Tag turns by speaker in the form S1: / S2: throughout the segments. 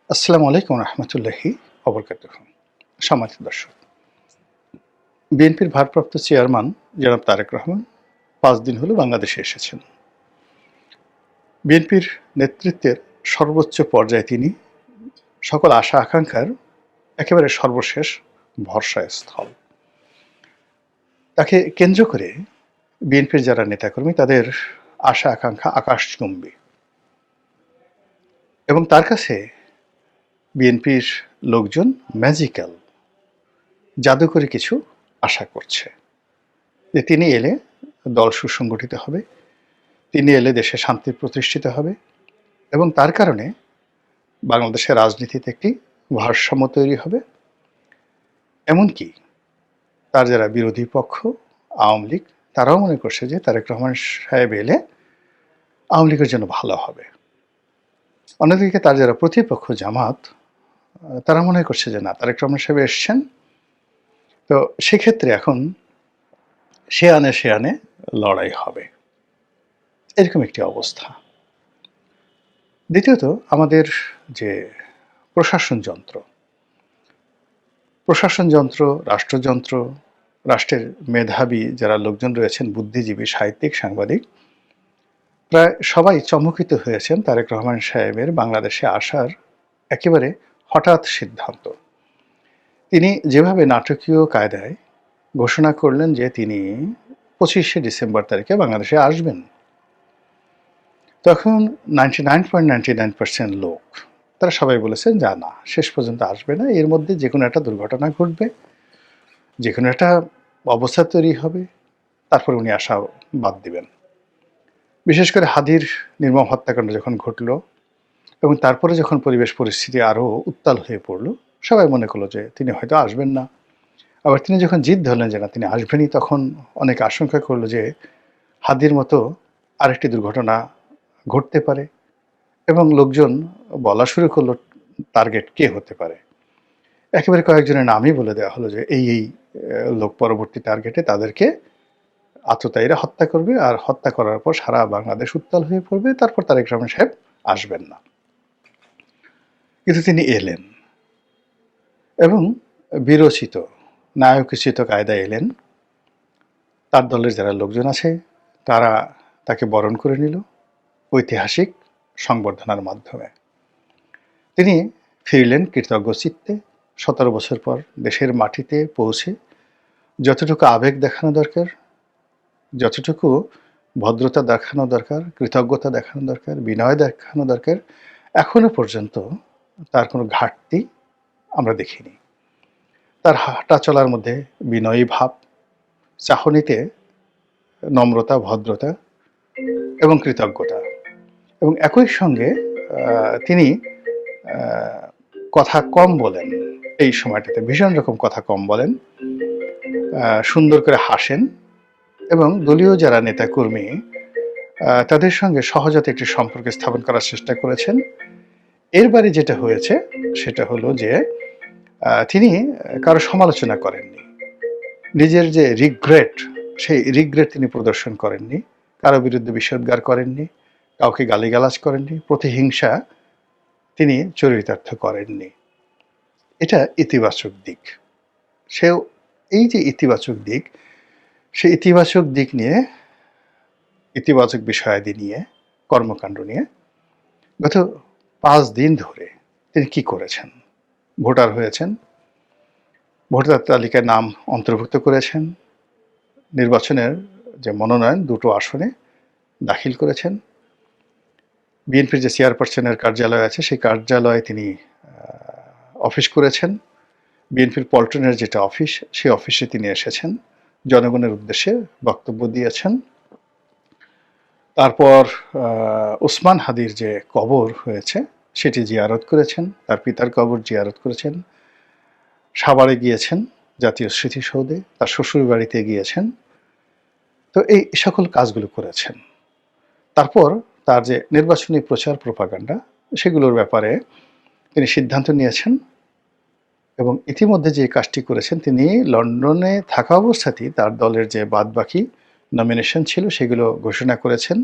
S1: আসসালামু আলাইকুম রহমতুল্লাহি ওবরকাতুহু। সম্মানিত দর্শক, বিএনপির ভারপ্রাপ্ত চেয়ারম্যান জনাব তারেক রহমান ৫ দিন হলো বাংলাদেশে এসেছেন। বিএনপির নেতৃত্বের সর্বোচ্চ পর্যায়ে তিনি সকল আশা আকাঙ্ক্ষার একেবারে সর্বশেষ ভরসাস্থল। তাকে কেন্দ্র করে বিএনপির যারা নেতাকর্মী তাদের আশা আকাঙ্ক্ষা আকাশচুম্বী এবং তার কাছে বিএনপির লোকজন ম্যাজিক্যাল জাদুকরী কিছু আশা করছে যে তিনি এলে দল সুসংগঠিত হবে, তিনি এলে দেশে শান্তি প্রতিষ্ঠিত হবে এবং তার কারণে বাংলাদেশের রাজনীতিতে একটি ভারসাম্য তৈরি হবে। এমনকি তার যারা বিরোধী পক্ষ আওয়ামী লীগ তারাও মনে করছে যে তারেক রহমান সাহেব এলে আওয়ামী লীগের জন্য ভালো হবে। অন্যদিকে তার যারা প্রতিপক্ষ জামাত তারা মনে করছে যে না, তারেক রহমান সাহেব এসছেন, তো সেক্ষেত্রে এখন সে আনে লড়াই হবে, এরকম একটি অবস্থা। দ্বিতীয়ত আমাদের যে প্রশাসন যন্ত্র, রাষ্ট্রযন্ত্র, রাষ্ট্রের মেধাবী যারা লোকজন রয়েছেন, বুদ্ধিজীবী, সাহিত্যিক, সাংবাদিক, প্রায় সবাই চমকিত হয়েছেন তারেক রহমান সাহেবের বাংলাদেশে আসার একেবারে হঠাৎ সিদ্ধান্ত। তিনি যেভাবে নাটকীয় কায়দায় ঘোষণা করলেন যে তিনি 25শে ডিসেম্বর তারিখে বাংলাদেশে আসবেন, তখন 99.99% লোক তারা সবাই বলেছেন যা না, শেষ পর্যন্ত আসবে না, এর মধ্যে যে কোনো একটা দুর্ঘটনা ঘটবে, যে কোনো একটা অবস্থা তৈরি হবে, তারপর উনি আসা বাদ দিবেন। বিশেষ করে হাদির নির্মম হত্যাকাণ্ড যখন ঘটল এবং তারপরে যখন পরিবেশ পরিস্থিতি আরও উত্তাল হয়ে পড়ল, সবাই মনে করলো যে তিনি হয়তো আসবেন না। আবার তিনি যখন জিদ ধরলেন যে না, তিনি আসবেনই, তখন অনেক আশঙ্কা করলো যে হাদির মতো আরেকটি দুর্ঘটনা ঘটতে পারে এবং লোকজন বলা শুরু করলো টার্গেট কে হতে পারে। একেবারে কয়েকজনের নামই বলে দেওয়া হলো যে এই লোক পরবর্তী টার্গেটে, তাদেরকে আততায়ীরা হত্যা করবে, আর হত্যা করার পর সারা বাংলাদেশ উত্তাল হয়ে পড়বে, তারপর তারেক রহমান সাহেব আসবেন না। কিন্তু তিনি এলেন এবং বিরচিত নায়কোচিত কায়দায় এলেন। তার দলের যারা লোকজন আছে তারা তাকে বরণ করে নিল ঐতিহাসিক সংবর্ধনার মাধ্যমে। তিনি ফিরলেন কৃতজ্ঞ চিত্তে। 17 বছর পর দেশের মাটিতে পৌঁছে যতটুকু আবেগ দেখানো দরকার, যতটুকু ভদ্রতা দেখানো দরকার, কৃতজ্ঞতা দেখানো দরকার, বিনয় দেখানো দরকার, এখনো পর্যন্ত তার কোনো ঘাটতি আমরা দেখিনি। তার হাঁটা চলার মধ্যে বিনয়ী ভাব, চাহনিতে নম্রতা, ভদ্রতা এবং কৃতজ্ঞতা, এবং একই সঙ্গে তিনি কথা কম বলেন। এই সময়টাতে ভীষণ রকম কথা কম বলেন, সুন্দর করে হাসেন এবং দলীয় যারা নেতাকর্মী তাদের সঙ্গে সহজতে একটি সম্পর্ক স্থাপন করার চেষ্টা করেছেন। এর বাইরে যেটা হয়েছে সেটা হলো যে তিনি কারো সমালোচনা করেননি। নিজের যে রিগ্রেট, সেই রিগ্রেট তিনি প্রদর্শন করেননি, কারো বিরুদ্ধে বিষোদ্গার করেননি, কাউকে গালিগালাজ করেননি, প্রতিহিংসা তিনি চরিতার্থ করেননি। এটা ইতিবাচক দিক। সেও এই যে ইতিবাচক দিক, সেই ইতিবাচক দিক নিয়ে, ইতিবাচক বিষয়াদি নিয়ে, কর্মকাণ্ড নিয়ে গত 5 দিন ধরে তিনি কি করেছেন? ভোটার হয়েছেন, ভোটার তালিকায় নাম অন্তর্ভুক্ত করেছেন, নির্বাচনের যে মনোনয়ন 2টো আসনে দাখিল করেছেন, বিএনপির যে চেয়ারপারসনের কার্যালয় আছে সেই কার্যালয়ে তিনি অফিস করেছেন, বিএনপির পল্টনের যেটা অফিস সেই অফিসে তিনি এসেছেন, জনগণের উদ্দেশ্যে বক্তব্য দিয়েছেন। তারপর ওসমান হাদির যে কবর হয়েছে সেটি জিয়ারত করেছেন, তার পিতার কবর জিয়ারত করেছেন, সাভারে গিয়েছেন, জাতীয় স্মৃতিসৌধে, তার শ্বশুর বাড়িতে গিয়েছেন। তো এই সকল কাজগুলো করেছেন। তারপর তার যে নির্বাচনী প্রচার প্রপাগান্ডা সেগুলোর ব্যাপারে তিনি সিদ্ধান্ত নিয়েছেন এবং ইতিমধ্যে যে কাজটি করেছেন, তিনি লন্ডনে থাকা অবস্থাতেই তার দলের যে বাদবাকি নমিনেশন ছিল সেগুলো ঘোষণা করেছেন।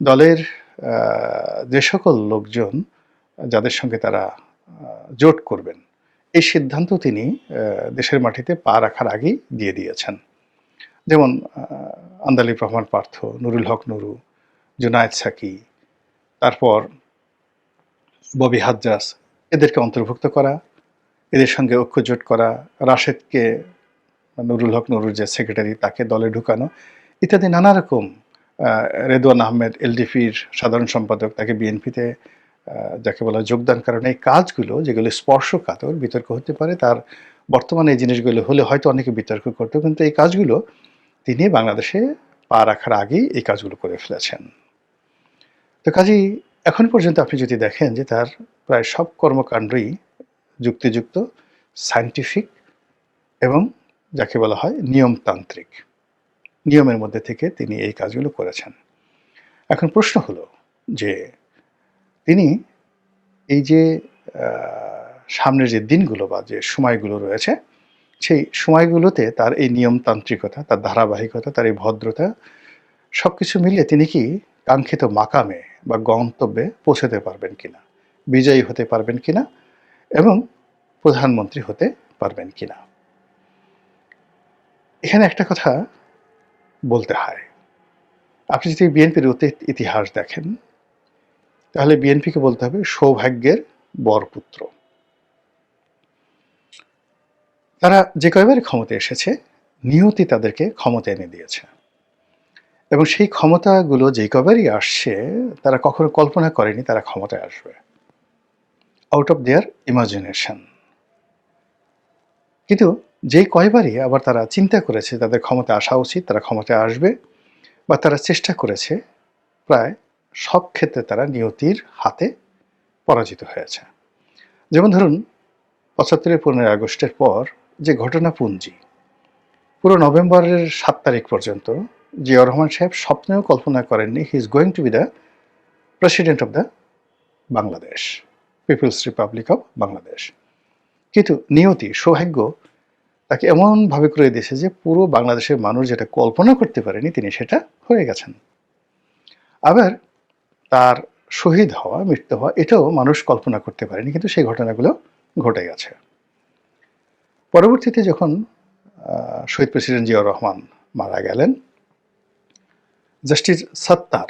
S1: দলের যে সকল লোকজন যাদের সঙ্গে তারা জোট করবেন, এই সিদ্ধান্ত তিনি দেশের মাটিতে পা রাখার আগেই দিয়ে দিয়েছেন। যেমন আন্দালিব রহমান পার্থ, নুরুল হক নুরু, জুনায়েদ সাকি, তারপর ববি হাজ্জাজ, এদেরকে অন্তর্ভুক্ত করা, এদের সঙ্গে ঐক্যজোট করা, রাশেদকে, নুরুল হক নুরুর যে সেক্রেটারি, তাকে দলে ঢুকানো ইত্যাদি নানা রকম, রেদওয়ান আহমেদ এলডিপির সাধারণ সম্পাদক, তাকে বিএনপিতে যাকে বলা যোগদান, কারণ এই কাজগুলো যেগুলো স্পর্শকাতর, বিতর্ক হতে পারে, তার বর্তমানে এই জিনিসগুলো হলে হয়তো অনেকে বিতর্ক করতো, কিন্তু এই কাজগুলো তিনি বাংলাদেশে পা রাখার আগেই এই কাজগুলো করে ফেলেছেন। তো কাজেই এখন পর্যন্ত আপনি যদি দেখেন যে তার প্রায় সব কর্মকাণ্ডই যুক্তিযুক্ত, সায়েন্টিফিক এবং যাকে বলা হয় নিয়মতান্ত্রিক, নিয়মের মধ্যে থেকে তিনি এই কাজগুলো করেছেন। এখন প্রশ্ন হলো যে তিনি এই যে সামনের যে দিনগুলো বা যে সময়গুলো রয়েছে, সেই সময়গুলোতে তার এই নিয়মতান্ত্রিকতা, তার ধারাবাহিকতা, তার এই ভদ্রতা সব কিছু মিলিয়ে তিনি কি কাঙ্ক্ষিত মাকামে বা গন্তব্যে পৌঁছাতে পারবেন কিনা, বিজয়ী হতে পারবেন কিনা এবং প্রধানমন্ত্রী হতে পারবেন কিনা। এখানে একটা কথা বলতে হয়, আপনি যদি বিএনপির অতীত ইতিহাস দেখেন তাহলে বিএনপিকে বলতে হবে সৌভাগ্যের বরপুত্র। তারা যে কয়বারই ক্ষমতায় এসেছে, নিয়তি তাদেরকে ক্ষমতা এনে দিয়েছে, এবং সেই ক্ষমতাগুলো যে কয়বারই আসছে তারা কখনো কল্পনা করেনি তারা ক্ষমতায় আসবে, আউট অফ দেয়ার ইমাজিনেশন। কিন্তু যে কয়বারই আবার তারা চিন্তা করেছে তাদের ক্ষমতা আসা উচিত, তারা ক্ষমতায় আসবে, বা তারা চেষ্টা করেছে, প্রায় সব ক্ষেত্রে তারা নিয়তির হাতে পরাজিত হয়েছে। যেমন ধরুন ৭৫-এর ১৫ই আগস্টের পর যে ঘটনাপুঞ্জি, পুরো নভেম্বরের ৭ তারিখ পর্যন্ত জিয়াউর রহমান সাহেব স্বপ্নেও কল্পনা করেননি he is going to be the president of the Bangladesh, people's republic of Bangladesh. কিন্তু নিয়তি, সৌভাগ্য তাকে এমনভাবে করে দিয়েছে যে পুরো বাংলাদেশের মানুষ যেটা কল্পনা করতে পারেনি তিনি সেটা হয়ে গেছেন। আবার তার শহীদ হওয়া, মৃত্যু হওয়া, এটাও মানুষ কল্পনা করতে পারেনি, কিন্তু সেই ঘটনাগুলো ঘটে গেছে। পরবর্তীতে যখন শহীদ প্রেসিডেন্ট জিয়াউর রহমান মারা গেলেন, জাস্টিস সত্তার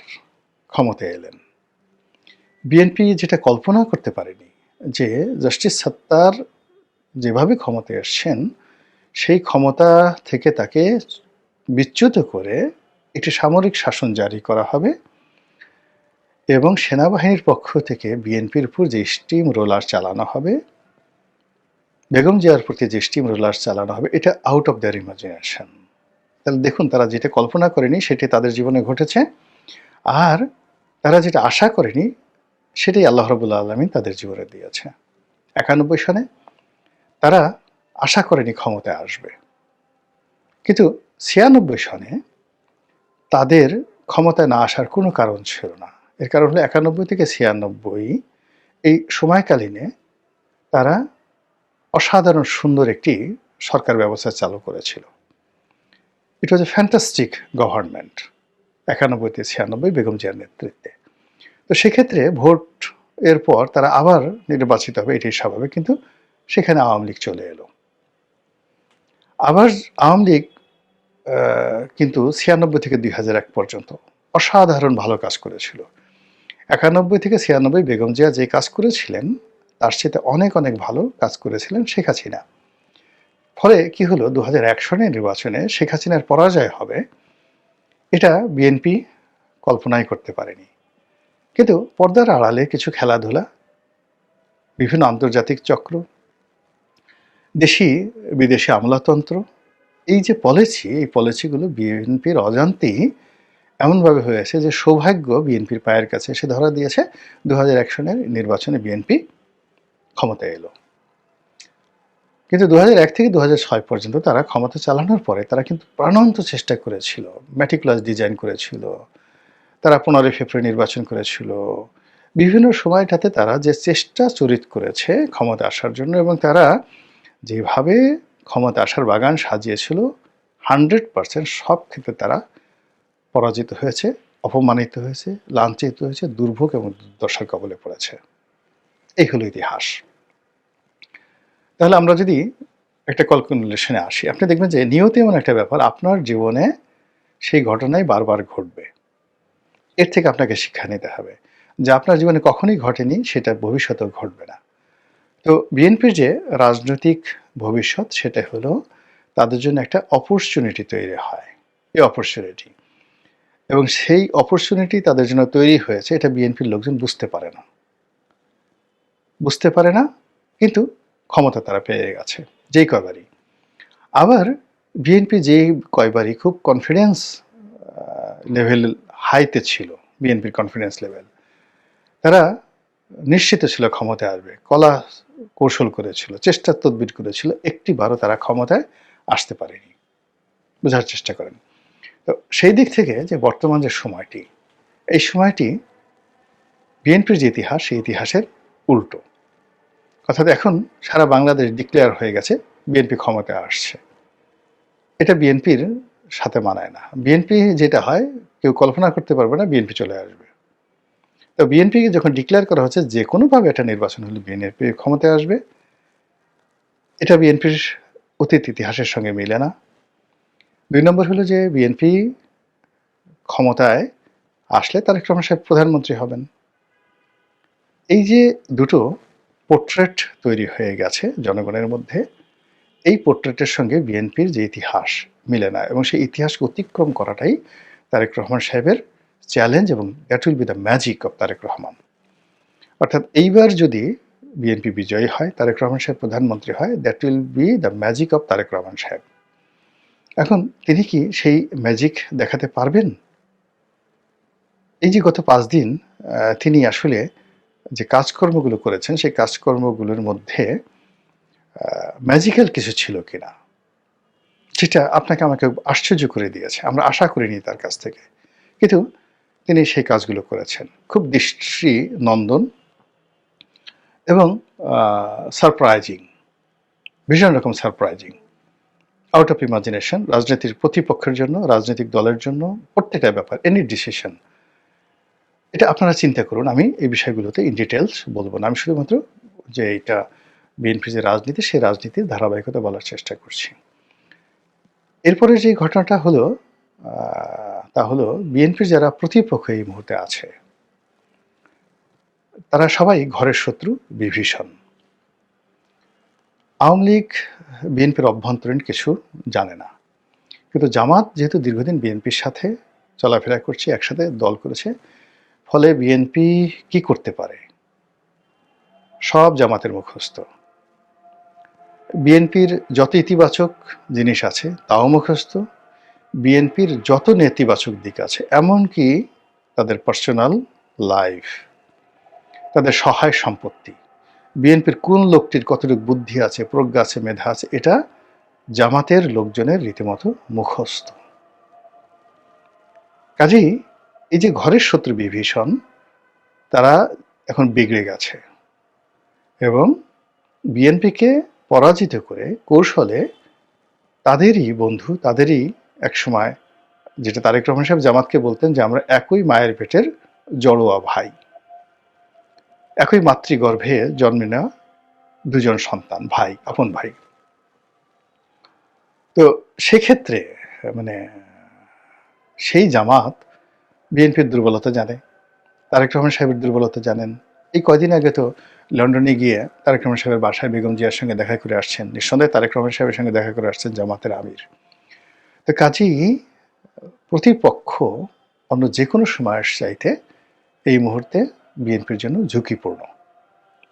S1: ক্ষমতায় এলেন। বিএনপি যেটা কল্পনা করতে পারেনি যে জাস্টিস সত্তার যেভাবে ক্ষমতায় এসছেন, সেই ক্ষমতা থেকে তাকে বিচ্যুত করে একটি সামরিক শাসন জারি করা হবে এবং সেনাবাহিনীর পক্ষ থেকে বিএনপির উপর যে স্টিম রোলার চালানো হবে, বেগম জিয়ার প্রতি যে স্টিম রোলার চালানো হবে, এটা আউট অফ দেয়ার ইমাজিনেশন। তাহলে দেখুন, তারা যেটা কল্পনা করেনি সেটি তাদের জীবনে ঘটেছে, আর তারা যেটা আশা করেনি সেটাই আল্লাহ রাব্বুল আলামিন তাদের জীবনে দিয়েছে। ৯১ সনে তারা আশা করেনি ক্ষমতায় আসবে, কিন্তু ৯৬ সনে তাদের ক্ষমতায় না আসার কোনো কারণ ছিল না। এর কারণ হলো ৯১ থেকে ৯৬ এই সময়কালীনে তারা অসাধারণ সুন্দর একটি সরকার ব্যবস্থা চালু করেছিল। ইট ওয়াজ এ ফ্যান্টাস্টিক গভর্নমেন্ট ৯১ থেকে ৯৬ বেগম জিয়ার নেতৃত্বে। তো সেক্ষেত্রে ভোট এর পর তারা আবার নির্বাচিত হবে, এটাই স্বাভাবিক, কিন্তু সেখানে আওয়ামী লীগ চলে এলো। আবার আওয়ামী লীগ কিন্তু ৯৬ থেকে ২০০১ পর্যন্ত অসাধারণ ভালো কাজ করেছিল। ৯১ থেকে ৯৬ বেগম জিয়া যে কাজ করেছিলেন তার সাথে অনেক অনেক ভালো কাজ করেছিলেন শেখ হাসিনা। ফলে কি হলো, ২০০১ সনের নির্বাচনে শেখ হাসিনার পরাজয় হবে এটা বিএনপি কল্পনাই করতে পারেনি। কিন্তু পর্দার আড়ালে কিছু খেলাধুলা, বিভিন্ন আন্তর্জাতিক চক্র, দেশি বিদেশি আমলাতন্ত্র, এই যে পলিসি, এই পলিসিগুলো বিএনপির অজান্তেই এমনভাবে হয়েছে যে সৌভাগ্য বিএনপির পায়ের কাছে এসে ধরা দিয়েছে। ২০০১ সনের নির্বাচনে বিএনপি ক্ষমতায় এলো। কিন্তু ২০০১ থেকে ২০০৬ পর্যন্ত তারা ক্ষমতা চালানোর পরে তারা কিন্তু প্রাণান্ত চেষ্টা করেছিল, ম্যাটিকুলাস ডিজাইন করেছিল, তারা ১৫ ফেব্রুয়ারি নির্বাচন করেছিল। বিভিন্ন সময়টাতে তারা যে চেষ্টা চরিত করেছে ক্ষমতা আসার জন্য, এবং তারা যেভাবে ক্ষমতা আসার বাগান সাজিয়েছিল 100% সব ক্ষেত্রে তারা পরাজিত হয়েছে, অপমানিত হয়েছে, লাঞ্ছিত হয়েছে, দুর্ভোগ এবং দুর্দশার কবলে পড়েছে। এই হলো ইতিহাস। তাহলে আমরা যদি একটা ক্যালকুলেশনে আসি, আপনি দেখবেন যে নিয়তি এমন একটা ব্যাপার, আপনার জীবনে সেই ঘটনাই বারবার ঘটবে। এর থেকে আপনাকে শিক্ষা নিতে হবে। যা আপনার জীবনে কখনোই ঘটেনি সেটা ভবিষ্যতেও ঘটবে না। তো বিএনপির যে রাজনৈতিক ভবিষ্যৎ সেটা হলো তাদের জন্য একটা অপরচুনিটি তৈরি হয়। এই অপরচুনিটি এবং সেই অপরচুনিটি তাদের জন্য তৈরি হয়েছে এটা বিএনপির লোকজন বুঝতে পারে না। বুঝতে পারে না কিন্তু ক্ষমতা তারা পেয়ে গেছে যেই কয়বারই। আবার বিএনপি যেই কয়বারই খুব কনফিডেন্স লেভেল হাইতে ছিল, বিএনপির কনফিডেন্স লেভেল, তারা নিশ্চিত ছিল ক্ষমতায় আসবে, কলা কৌশল করেছিল, চেষ্টা তদবির করেছিল, একটিবারও তারা ক্ষমতায় আসতে পারেনি। বোঝার চেষ্টা করেন। তো সেই দিক থেকে যে বর্তমান যে সময়টি, এই সময়টি বিএনপির যে ইতিহাস সেই ইতিহাসের উল্টো। অর্থাৎ এখন সারা বাংলাদেশ ডিক্লেয়ার হয়ে গেছে বিএনপি ক্ষমতায় আসছে। এটা বিএনপির সাথে মানায় না। বিএনপি যেটা হয় কেউ কল্পনা করতে পারবে না বিএনপি চলে আসবে। তো বিএনপিকে যখন ডিক্লেয়ার করা হচ্ছে যে কোনোভাবে একটা নির্বাচন হলে বিএনপি ক্ষমতায় আসবে, এটা বিএনপির অতীত ইতিহাসের সঙ্গে মিলে না। ২ নম্বর হলো যে বিএনপি ক্ষমতায় আসলে তারেক রহমান সাহেব প্রধানমন্ত্রী হবেন। এই যে দুটো পোর্ট্রেট তৈরি হয়ে গেছে জনগণের মধ্যে, এই পোর্ট্রেটের সঙ্গে বিএনপির যে ইতিহাস মিলে না এবং সেই ইতিহাসকে অতিক্রম করাটাই তারেক রহমান সাহেবের চ্যালেঞ্জ এবং that will be the magic of Tarique Rahman. অর্থাৎ এইবার যদি বিএনপি বিজয়ী হয়, তারেক রহমান সাহেব প্রধানমন্ত্রী হয়, that will be the magic of Tarique Rahman সাহেব। এখন তিনি কি সেই ম্যাজিক দেখাতে পারবেন? এই যে গত ৫ দিন তিনি আসলে যে কাজকর্মগুলো করেছেন সেই কাজকর্মগুলোর মধ্যে ম্যাজিক্যাল কিছু ছিল কিনা, যেটা আপনাকে আমাকে আশ্চর্য করে দিয়েছে। আমরা আশা করিনি তার কাছ থেকে, কিন্তু তিনি সেই কাজগুলো করেছেন খুব দৃষ্টিনন্দন এবং সারপ্রাইজিং, ভীষণ রকম সারপ্রাইজিং, আউট অফ ইমাজিনেশন। রাজনীতির প্রতিপক্ষের জন্য, রাজনৈতিক দলের জন্য প্রত্যেকটা ব্যাপার, এনি ডিসিশন, এটা আপনারা চিন্তা করুন। আমি এই বিষয়গুলোতে ইন ডিটেলস বলবো না, আমি শুধুমাত্র যে এটা বিএনপির যে রাজনীতি সেই রাজনীতির ধারাবাহিকতা বলার চেষ্টা করছি। এরপরে যে ঘটনাটা হলো তা হলো বিএনপির যারা প্রতিপক্ষ এই মুহূর্তে আছে তারা সবাই ঘরের শত্রু বিভীষণ। আওয়ামী লীগ বিএনপির অভ্যন্তরীণ কিছু জানে না, কিন্তু জামাত যেহেতু দীর্ঘদিন বিএনপির সাথে চলাফেরা করছে, একসাথে দল করেছে, ফলে বিএনপি কি করতে পারে সব জামাতের মুখস্থ। বিএনপির যত ইতিবাচক জিনিস আছে তাও মুখস্থ, বিএনপির যত নেতিবাচক দিক আছে, এমনকি তাদের পার্সোনাল লাইফ, তাদের সহায় সম্পত্তি, বিএনপির কোন লোকটির কতটুকু বুদ্ধি আছে, প্রজ্ঞা আছে, মেধা আছে, এটা জামাতের লোকজনের রীতিমতো মুখস্থ। কাজেই এই যে ঘরের শত্রু বিভীষণ, তারা এখন বিগড়ে গেছে এবং বিএনপিকে পরাজিত করে কৌশলে তাদেরই বন্ধু, তাদেরই একসময়, যেটা তারেক রহমান সাহেব জামাতকে বলতেন যে আমরা একই মায়ের পেটের জড়োয়া ভাই, একই মাতৃগর্ভে জন্মে নেওয়া দুজন সন্তান, ভাই, আপন ভাই। তো সেক্ষেত্রে মানে সেই জামাত বিএনপির দুর্বলতা জানে, তারেক রহমান সাহেবের দুর্বলতা জানেন। এই কয়দিন আগে তো লন্ডনে গিয়ে তারেক রহমান সাহেবের বাসায় বেগম জিয়ার সঙ্গে দেখা করে আসছেন, নিঃসন্দেহে তারেক রহমান সাহেবের সঙ্গে দেখা করে আসছেন জামাতের আমির। তো কাজেই প্রতিপক্ষ অন্য যে কোনো সময়ের চাইতে এই মুহূর্তে বিএনপির জন্য ঝুঁকিপূর্ণ।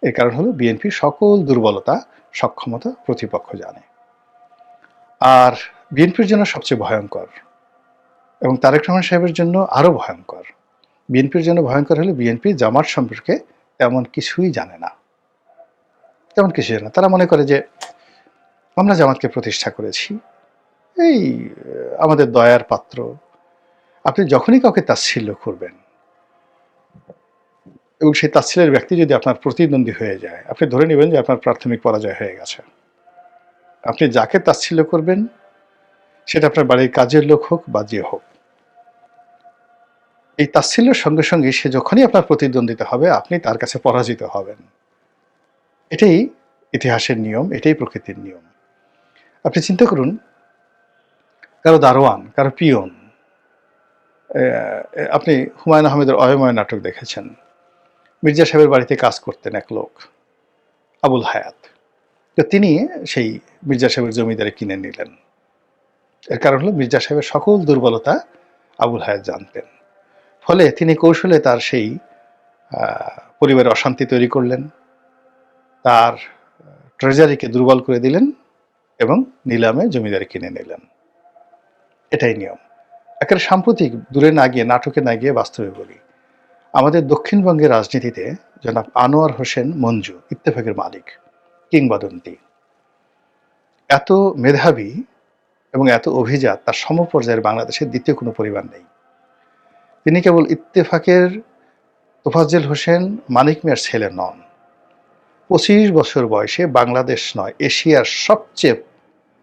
S1: এর কারণ হলো বিএনপির সকল দুর্বলতা, সক্ষমতা প্রতিপক্ষ জানে। আর বিএনপির জন্য সবচেয়ে ভয়ঙ্কর এবং তারেক রহমান সাহেবের জন্য আরও ভয়ঙ্কর, বিএনপির জন্য ভয়ঙ্কর হলে বিএনপি জামাত সম্পর্কে তেমন কিছুই জানে না, তেমন কিছু জানে না। তারা মনে করে যে আমরা জামাতকে প্রতিষ্ঠা করেছি, এই আমাদের দয়ার পাত্র। আপনি যখনই কাউকে তাচ্ছিল্য করবেন এবং সেই তাচ্ছিল্যের ব্যক্তি যদি আপনার প্রতিদ্বন্দ্বী হয়ে যায়, আপনি ধরে নেবেন যে আপনার প্রাথমিক পরাজয় হয়ে গেছে। আপনি যাকে তাচ্ছিল্য করবেন সেটা আপনার বাড়ির কাজের লোক হোক বা যে হোক, এই তাচ্ছিল্যের সঙ্গে সঙ্গে সে যখনই আপনার প্রতিদ্বন্দ্বিতা হবে আপনি তার কাছে পরাজিত হবেন। এটাই ইতিহাসের নিয়ম, এটাই প্রকৃতির নিয়ম। আপনি চিন্তা করুন, কারো দারোয়ান, কারো পিয়ন, আপনি হুমায়ুন আহমেদের অয়ময় নাটক দেখেছেন। মির্জা সাহেবের বাড়িতে কাজ করতেন এক লোক, আবুল হায়াত। তো তিনি সেই মির্জা সাহেবের জমিদারি কিনে নিলেন। এর কারণ হলো মির্জা সাহেবের সকল দুর্বলতা আবুল হায়াত জানতেন। ফলে তিনি কৌশলে তার সেই পরিবারে অশান্তি তৈরি করলেন, তার ট্রেজারিকে দুর্বল করে দিলেন এবং নিলামে জমিদারি কিনে নিলেন। এটাই নিয়ম। একেবারে সাম্প্রতিক, দূরে না গিয়ে, নাটকে না গিয়ে বাস্তবে বলি, আমাদের দক্ষিণবঙ্গের রাজনীতিতে জনাব আনোয়ার হোসেন মঞ্জু, ইত্তেফাকের মালিক, কিংবদন্তি, এত মেধাবী এবং এত অভিজাত, তার সমপর্যায়ের বাংলাদেশের দ্বিতীয় কোনো পরিবার নেই। তিনি কেবল ইত্তেফাকের তোফাজ্জেল হোসেন মানিক মিয়ার ছেলে নন। 25 বছর বয়সে বাংলাদেশ নয়, এশিয়ার সবচেয়ে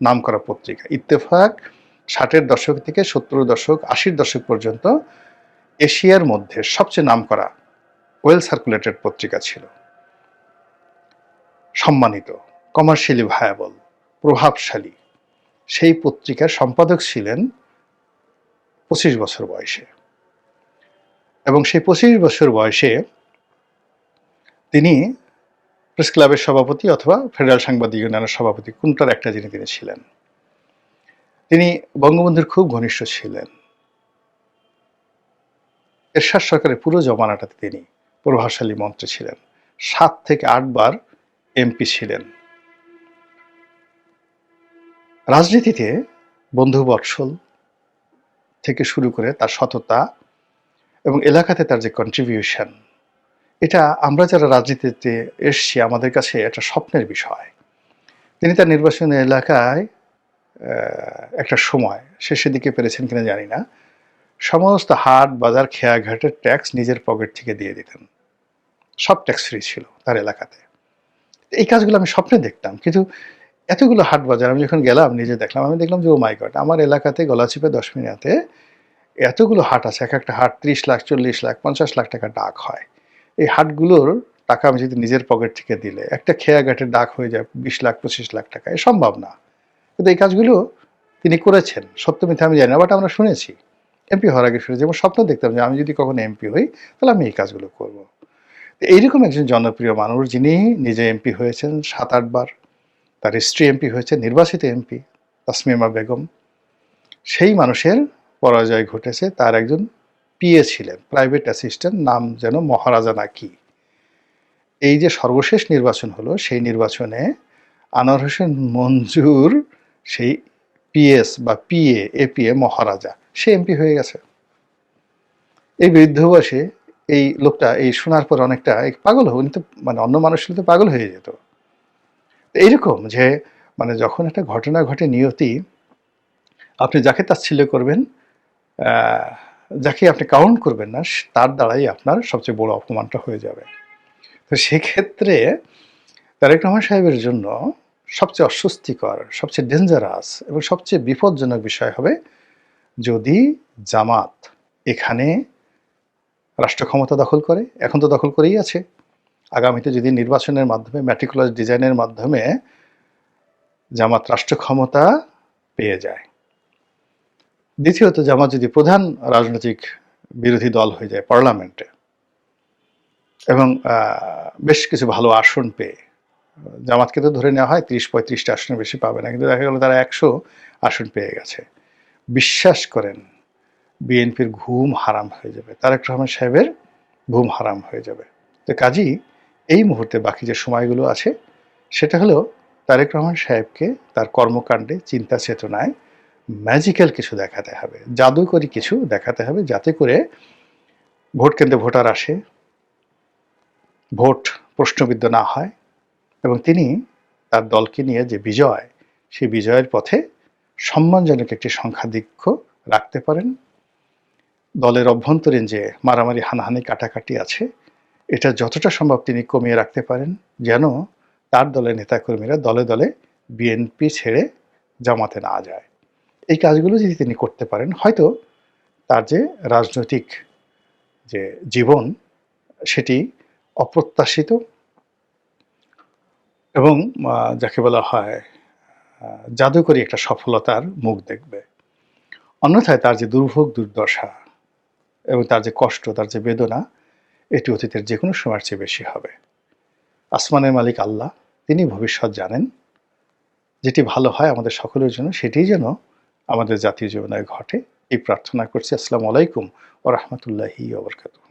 S1: নামকরা পত্রিকা ইত্তেফাক 60-এর দশক থেকে 70-এর দশক, 80-এর দশক পর্যন্ত এশিয়ার মধ্যে সবচেয়ে নামকরা ওয়েল সার্কুলেটেড পত্রিকা ছিল। সম্মানিত, কমার্শিয়ালি ভায়াবল, প্রভাবশালী সেই পত্রিকার সম্পাদক ছিলেন 25 বছর বয়সে। এবং সেই 25 বছর বয়সে তিনি প্রেস ক্লাবের সভাপতি অথবা ফেডারেল সাংবাদিক ইউনিয়নের সভাপতি, কোনটার একটা যিনি তিনি ছিলেন। তিনি বঙ্গবন্ধুর খুব ঘনিষ্ঠ ছিলেন। এরশাদ সরকারের পুরো জমানাটাতে তিনি প্রভাবশালী মন্ত্রী ছিলেন। 7 থেকে 8 বার এমপি ছিলেন। রাজনীতিতে বন্ধুবৎসল থেকে শুরু করে তার সততা এবং এলাকাতে তার যে কন্ট্রিবিউশন, এটা আমরা যারা রাজনীতিতে এসছি আমাদের কাছে একটা স্বপ্নের বিষয়। তিনি তার নির্বাচনী এলাকায় একটা সময়, শেষের দিকে পেরেছেন কিনা জানি না, সমস্ত হাট বাজার খেয়াঘাটের ট্যাক্স নিজের পকেট থেকে দিয়ে দিতেন। সব ট্যাক্স ফ্রি ছিল তার এলাকাতে। এই কাজগুলো আমি স্বপ্নে দেখতাম, কিন্তু এতগুলো হাট বাজার আমি যখন গেলাম নিজে দেখলাম, আমি দেখলাম যে ও মাই গড, আমার এলাকাতে গলাচিপে 10 মিনিটে এতগুলো হাট আছে। এক একটা হাট 30 লাখ, 40 লাখ, 50 লাখ টাকা ডাক হয়। এই হাটগুলোর টাকা আমি যদি নিজের পকেট থেকে দিলে একটা খেয়াঘাটের ডাক হয়ে যায় 20 লাখ, 25 লাখ টাকা, এ সম্ভব না। কিন্তু এই কাজগুলো তিনি করেছেন, সত্য মিথ্যা আমি জানি না, বাট আমরা শুনেছি। এমপি হওয়ার আগে শুনেছি, যেমন স্বপ্ন দেখতাম যে আমি যদি কখনো এমপি হই তাহলে আমি এই কাজগুলো করব। এইরকম একজন জনপ্রিয় মানুষ, যিনি নিজে এমপি হয়েছেন 7-8 বার, তার স্ত্রী এমপি হয়েছে, নির্বাচিত এমপি তাসমিমা বেগম, সেই মানুষের পরাজয় ঘটেছে। তার একজন পিএ ছিলেন, প্রাইভেট অ্যাসিস্ট্যান্ট, নাম যেন মহারাজা নাকি। এই যে সর্বশেষ নির্বাচন হলো, সেই নির্বাচনে আনোয়ার হোসেন মঞ্জুর সেই পিএস বা পিএ, এপিএ মহারাজা, সে এমপি হয়ে গেছে। এই বৃদ্ধ বয়সে এই লোকটা এই শোনার পর অনেকটা পাগল উনি তো, মানে অন্য মানুষ তো পাগল হয়ে যেত। এইরকম যে মানে যখন একটা ঘটনা ঘটে, নিয়তি, আপনি যাকে তাচ্ছিল্য করবেন, যাকে আপনি কাউন্ট করবেন না, তার দ্বারাই আপনার সবচেয়ে বড় অপমানটা হয়ে যাবে। তো সেক্ষেত্রে তারেক রহমান সাহেবের জন্য সবচেয়ে অস্বস্তিকর, সবচেয়ে ডেঞ্জারাস এবং সবচেয়ে বিপজ্জনক বিষয় হবে যদি জামাত এখানে রাষ্ট্র ক্ষমতা দখল করে। এখন তো দখল করেই আছে। আগামীতে যদি নির্বাচনের মাধ্যমে, ম্যাটিকুলাস ডিজাইনের মাধ্যমে জামাত রাষ্ট্র ক্ষমতা পেয়ে যায়। দ্বিতীয়ত, জামাত যদি প্রধান রাজনৈতিক বিরোধী দল হয়ে যায় পার্লামেন্টে এবং বেশ কিছু ভালো আসন পেয়ে, জামাতকে তো ধরে নেওয়া হয় 30-35টা আসনের বেশি পাবে না, কিন্তু দেখা গেল তারা 100 আসন পেয়ে গেছে। বিশ্বাস করেন, বিএনপির ঘুম হারাম হয়ে যাবে, তারেক রহমান সাহেবের ঘুম হারাম হয়ে যাবে। তো কাজেই এই মুহূর্তে বাকি যে সময়গুলো আছে, সেটা হলো তারেক রহমান সাহেবকে তার কর্মকাণ্ডে, চিন্তা চেতনায় ম্যাজিক্যাল কিছু দেখাতে হবে, জাদুকরী কিছু দেখাতে হবে, যাতে করে ভোট কেন্দ্রে ভোটার আসে, ভোট প্রশ্নবিদ্ধ না হয় এবং তিনি তার দলকে নিয়ে যে বিজয়, সেই বিজয়ের পথে সম্মানজনক একটি সংখ্যাধিক্য রাখতে পারেন। দলের অভ্যন্তরীণ যে মারামারি, হানাহানি, কাটাকাটি আছে, এটা যতটা সম্ভব তিনি কমিয়ে রাখতে পারেন, যেন তার দলের নেতাকর্মীরা দলে দলে বিএনপি ছেড়ে জামাতে না যায়। এই কাজগুলো যদি তিনি করতে পারেন, হয়তো তার যে রাজনৈতিক যে জীবন, সেটি অপ্রত্যাশিত এবং যাকে বলা হয় জাদুকরী একটা সফলতার মুখ দেখবে। অন্যথায় তার যে দুর্ভোগ দুর্দশা এবং তার যে কষ্ট, তার যে বেদনা, এটি অতীতের যেকোনো সময়ের চেয়ে বেশি হবে। আসমানের মালিক আল্লাহ, তিনি ভবিষ্যৎ জানেন। যেটি ভালো হয় আমাদের সকলের জন্য, সেটিই যেন আমাদের জাতীয় জীবনে ঘটে, এই প্রার্থনা করছি। আসসালামু আলাইকুম ওয়া রাহমাতুল্লাহি ওয়া বারাকাতুহু।